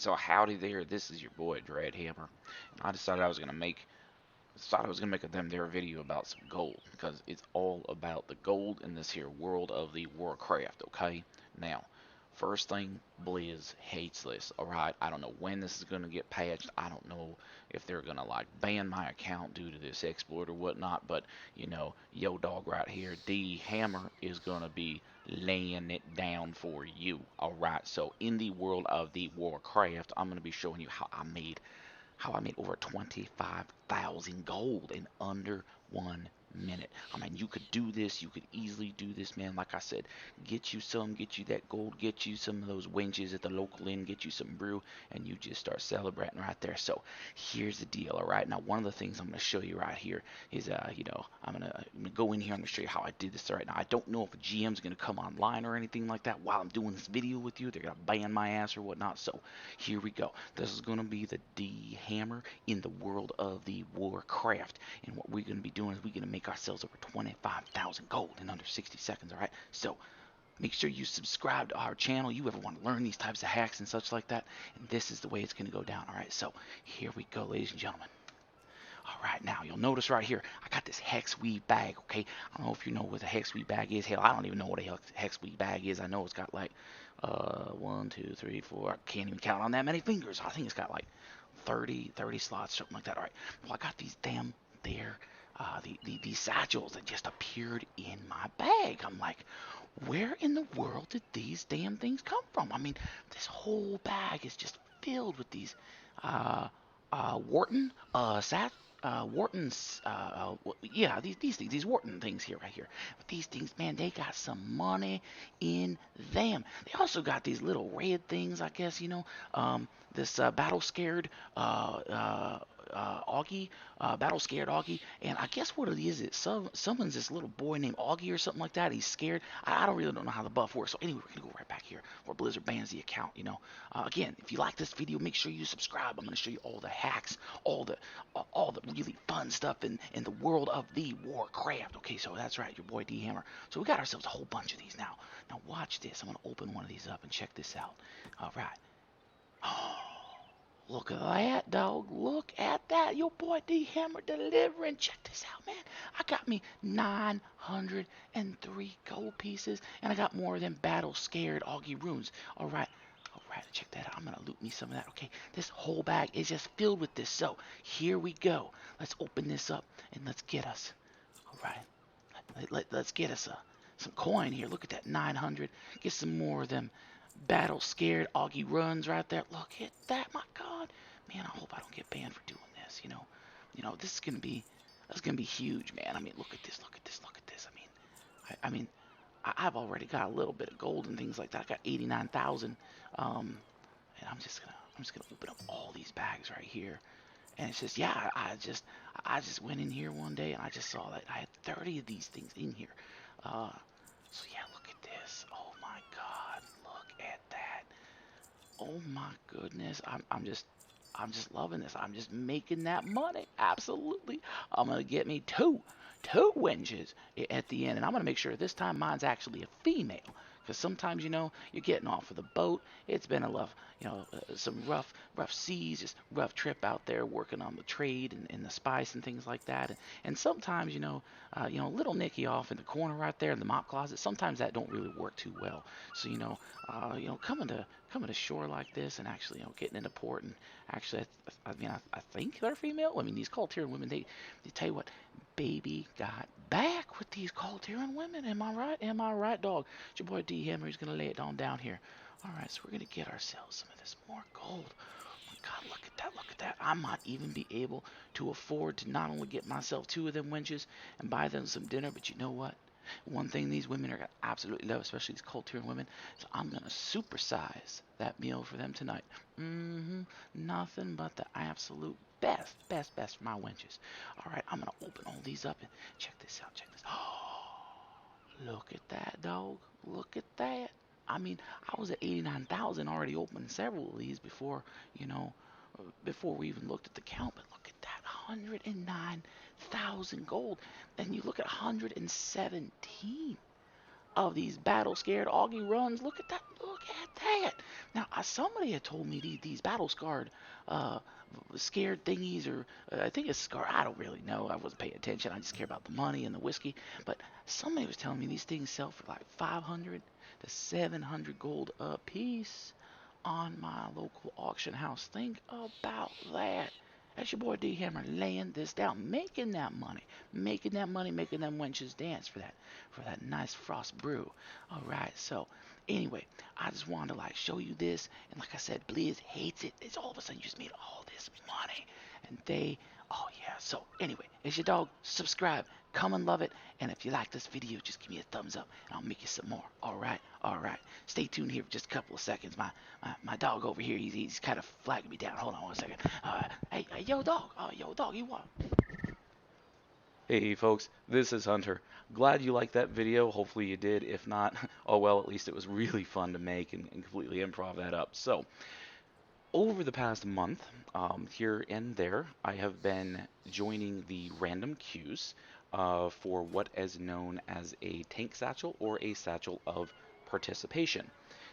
So howdy there, this is your boy Dreadhammer. And I decided I was gonna make a them there video about some gold because it's all about the gold in this here world of the Warcraft. Okay, now first thing, Blizz hates this. All right, I don't know when this is gonna get patched. I don't know if they're gonna like ban my account due to this exploit or whatnot. But you know, yo dog right here, D Hammer is gonna be laying it down for you. All right, so in the world of the Warcraft, I'm gonna be showing you how I made over 25,000 gold in under 1 minute. I mean, you could do this. You could easily do this, man. Like I said, get you that gold, get you some of those wenches at the local inn, get you some brew, and you just start celebrating right there. So here's the deal, all right? Now, one of the things I'm going to show you right here is, I'm gonna go in here. I'm gonna show you how I did this right now. I don't know if a GM's gonna come online or anything like that while I'm doing this video with you. They're gonna ban my ass or whatnot. So here we go. This is going to be the D hammer in the world of the Warcraft. And what we're going to be doing is we're going to make ourselves over 25,000 gold in under 60 seconds, alright? So make sure you subscribe to our channel. You ever want to learn these types of hacks and such like that? And this is the way it's going to go down, alright? So here we go, ladies and gentlemen. Alright, now you'll notice right here, I got this hex weave bag, okay? I don't know if you know what a hex weave bag is. Hell, I don't even know what a hex weave bag is. I know it's got like, 1, 2, 3, 4, I can't even count on that many fingers. I think it's got like 30 slots, something like that. Alright, well, I got these damn there, these satchels that just appeared in my bag. I'm like, where in the world did these damn things come from? I mean, this whole bag is just filled with these, uh, Wharton, Wharton's, yeah, these things, these Wharton things here, right here. But these things, man, they got some money in them. They also got these little red things, I guess, this battle scared, Augie, battle scared Augie, and I guess what it is, it summons this little boy named Augie or something like that. He's scared. I don't really don't know how the buff works. So anyway, we're gonna go right back here where Blizzard bans the account. Again, if you like this video, make sure you subscribe. I'm gonna show you all the hacks, all the really fun stuff in the world of the Warcraft. Okay, so that's right, your boy D Hammer. So we got ourselves a whole bunch of these now. Now watch this. I'm gonna open one of these up and check this out. All right. Oh, look at that, dog. Look at that. Your boy D Hammer delivering. Check this out, man. I got me 903 gold pieces, and I got more than battle scared Augie runes. All right. All right, check that out. I'm going to loot me some of that. Okay, this whole bag is just filled with this. So here we go. Let's open this up and let's get us. All right. Let's get us some coin here. Look at that 900. Get some more of them battle scared Augie runs right there. Look at that, my God, man. I hope I don't get banned for doing this. This is gonna be huge, man. I mean, look at this, look at this, look at this. I've already got a little bit of gold and things like that. I got 89,000, and I'm just gonna open up all these bags right here. And it's just, yeah, I just went in here one day and I just saw that I had 30 of these things in here. Uh, so yeah, look at this. Oh my God, look at that. Oh my goodness, I'm just loving this. I'm just making that money. Absolutely. I'm gonna get me two wenches at the end, and I'm gonna make sure this time mine's actually a female. Because sometimes, you're getting off of the boat. It's been a rough, some rough seas, just rough trip out there working on the trade and the spice and things like that. And sometimes, little Nicky off in the corner right there in the mop closet. Sometimes that don't really work too well. So, coming to shore like this and actually, getting into port and actually, I think they're female. I mean, these Cultiran women, they tell you what, baby got back with these Cultiran women. Am I right? Am I right, dog? It's your boy D Hammer. He's gonna lay it on down here. All right, so we're gonna get ourselves some of this more gold. Oh my God, look at that! Look at that! I might even be able to afford to not only get myself two of them wenches and buy them some dinner, but you know what? One thing these women are gonna absolutely love, especially these Cultiran women, is I'm gonna supersize that meal for them tonight. Nothing but the absolute best for my wenches. All right, I'm gonna open all these up and check this out. Check this. Oh, look at that, dog. Look at that. I mean, I was at 89,000 already opening several of these before we even looked at the count. But look at that, 109,000 gold. And you look at 117. of these battle scared Augie runs. Look at that. Look at that. Now, somebody had told me these battle scarred uh, scared thingies, or I think it's scar. I don't really know. I wasn't paying attention. I just care about the money and the whiskey. But somebody was telling me these things sell for like 500 to 700 gold a piece on my local auction house. Think about that. That's your boy D Hammer laying this down, making that money, making them wenches dance for that nice frost brew. All right, so anyway, I just wanted to like show you this, and like I said, Blizz hates it. It's all of a sudden you just made all this money, and oh yeah. So anyway, it's your dog. Subscribe, come and love it, and if you like this video, just give me a thumbs up, and I'll make you some more. All right. Stay tuned here for just a couple of seconds. My dog over here, he's kind of flagging me down. Hold on one second. Hey, yo, dog. Yo, dog, you what? Hey folks, this is Hunter. Glad you liked that video. Hopefully you did. If not, oh well, at least it was really fun to make and completely improv that up. So, over the past month, here and there, I have been joining the random queues for what is known as a tank satchel or a satchel of participation.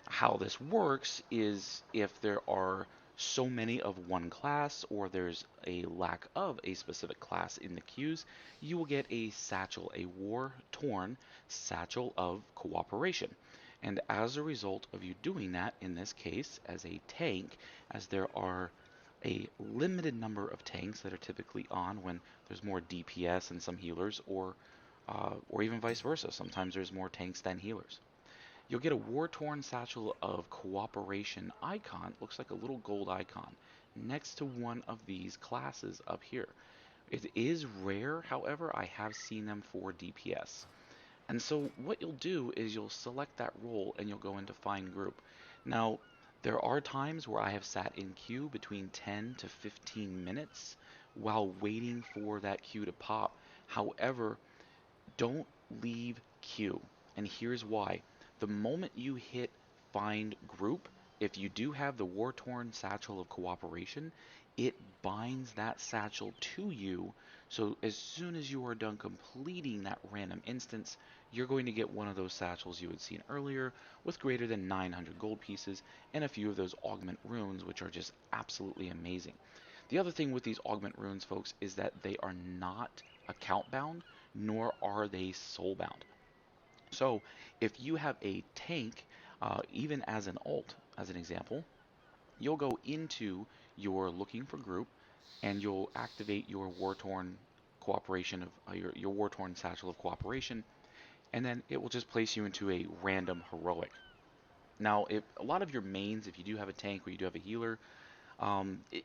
How this works is if there are so many of one class or there's a lack of a specific class in the queues, you will get a satchel, a war-torn satchel of cooperation. And as a result of you doing that, in this case, as a tank, as there are a limited number of tanks that are typically on when there's more DPS and some healers, or even vice versa. Sometimes there's more tanks than healers. You'll get a war-torn satchel of cooperation icon. Looks like a little gold icon next to one of these classes up here. It is rare, however, I have seen them for DPS. And so what you'll do is you'll select that role and you'll go into find group. Now, there are times where I have sat in queue between 10 to 15 minutes while waiting for that queue to pop. However, don't leave queue. And here's why. The moment you hit find group, if you do have the war-torn satchel of cooperation, it binds that satchel to you. So as soon as you are done completing that random instance, you're going to get one of those satchels you had seen earlier with greater than 900 gold pieces and a few of those augment runes, which are just absolutely amazing. The other thing with these augment runes, folks, is that they are not account bound, nor are they soul bound. So if you have a tank, even as an alt, as an example, you'll go into your looking for group and you'll activate your war-torn cooperation of your war-torn satchel of cooperation, and then it will just place you into a random heroic. Now, if a lot of your mains, if you do have a tank or you do have a healer,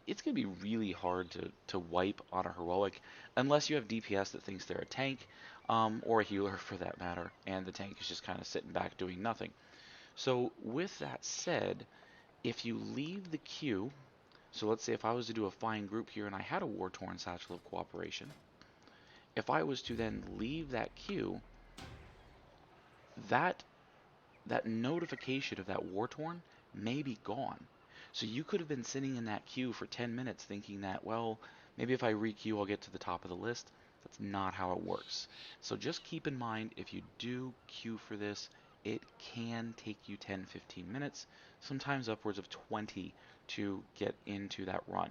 it's going to be really hard to wipe on a heroic unless you have DPS that thinks they're a tank, or a healer for that matter, and the tank is just kind of sitting back doing nothing. So with that said, if you leave the queue, so let's say if I was to do a find group here and I had a war-torn satchel of cooperation, if I was to then leave that queue, that that notification of that war-torn may be gone. So you could have been sitting in that queue for 10 minutes thinking that, well, maybe if I re-queue I'll get to the top of the list. That's not how it works. So just keep in mind, if you do queue for this, it can take you 10-15 minutes, sometimes upwards of 20 to get into that run.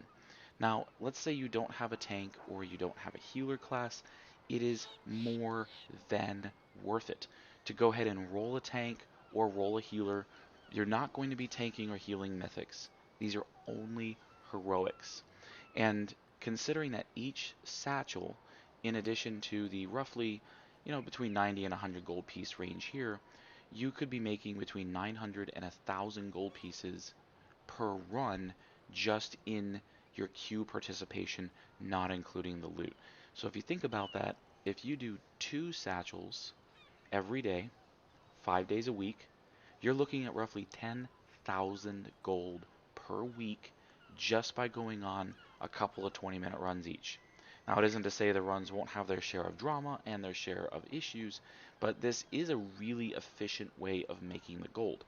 Now, let's say you don't have a tank or you don't have a healer class, it is more than worth it to go ahead and roll a tank or roll a healer. You're not going to be tanking or healing mythics. These are only heroics. And considering that each satchel, in addition to the roughly, between 90 and 100 gold piece range here, you could be making between 900 and 1,000 gold pieces per run just in your queue participation, not including the loot. So if you think about that, if you do 2 satchels every day, 5 days a week, you're looking at roughly 10,000 gold per week just by going on a couple of 20-minute runs each. Now, it isn't to say the runs won't have their share of drama and their share of issues, but this is a really efficient way of making the gold.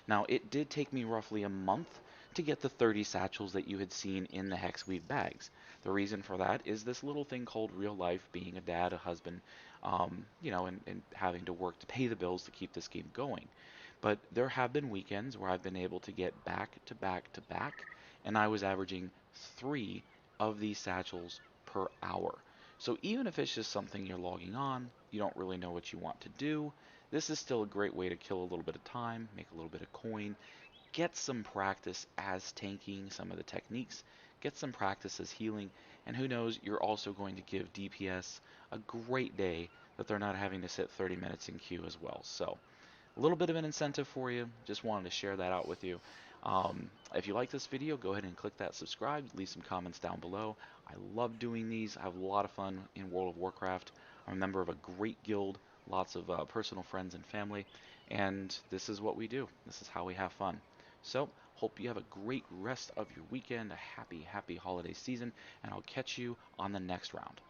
Now, it did take me roughly a month to get the 30 satchels that you had seen in the Hexweave bags. The reason for that is this little thing called real life, being a dad, a husband. and having to work to pay the bills to keep this game going. But there have been weekends where I've been able to get back to back to back, and I was averaging 3 of these satchels per hour. So even if it's just something you're logging on, you don't really know what you want to do, this is still a great way to kill a little bit of time, make a little bit of coin, get some practice as tanking some of the techniques, get some practice as healing, and who knows, you're also going to give DPS a great day that they're not having to sit 30 minutes in queue as well. So a little bit of an incentive for you. Just wanted to share that out with you. If you like this video, go ahead and click that subscribe. Leave some comments down below. I love doing these. I have a lot of fun in World of Warcraft. I'm a member of a great guild, lots of personal friends and family, and this is what we do. This is how we have fun. So, hope you have a great rest of your weekend, a happy, happy holiday season, and I'll catch you on the next round.